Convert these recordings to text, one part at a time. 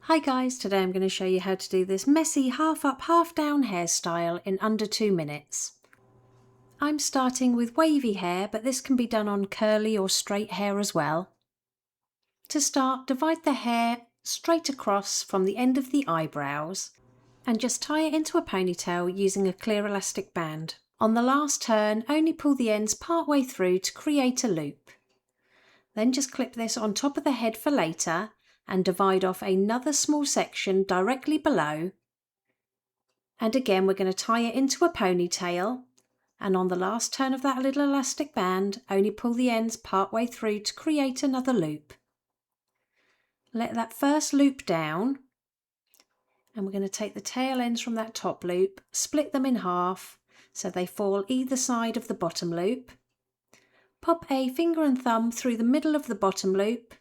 Hi guys, today I'm going to show you how to do this messy half up half down hairstyle in under 2 minutes. I'm starting with wavy hair, but this can be done on curly or straight hair as well. To start, divide the hair straight across from the end of the eyebrows and just tie it into a ponytail using a clear elastic band. On the last turn, only pull the ends part way through to create a loop. Then just clip this on top of the head for later and divide off another small section directly below. And again we're going to tie it into a ponytail, and on the last turn of that little elastic band only pull the ends part way through to create another loop. Let that first loop down, and we're going to take the tail ends from that top loop, split them in half so they fall either side of the bottom loop. Pop a finger and thumb through the middle of the bottom loop,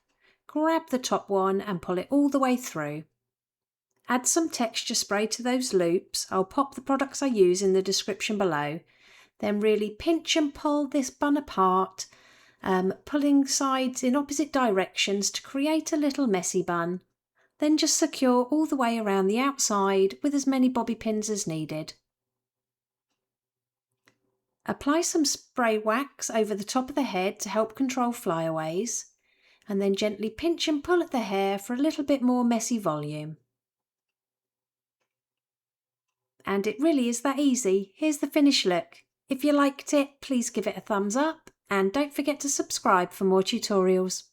grab the top one and pull it all the way through. Add some texture spray to those loops. I'll pop the products I use in the description below. Then really pinch and pull this bun apart, pulling sides in opposite directions to create a little messy bun. Then just secure all the way around the outside with as many bobby pins as needed. Apply some spray wax over the top of the head to help control flyaways, and then gently pinch and pull at the hair for a little bit more messy volume. And it really is that easy. Here's the finished look. If you liked it, please give it a thumbs up and don't forget to subscribe for more tutorials.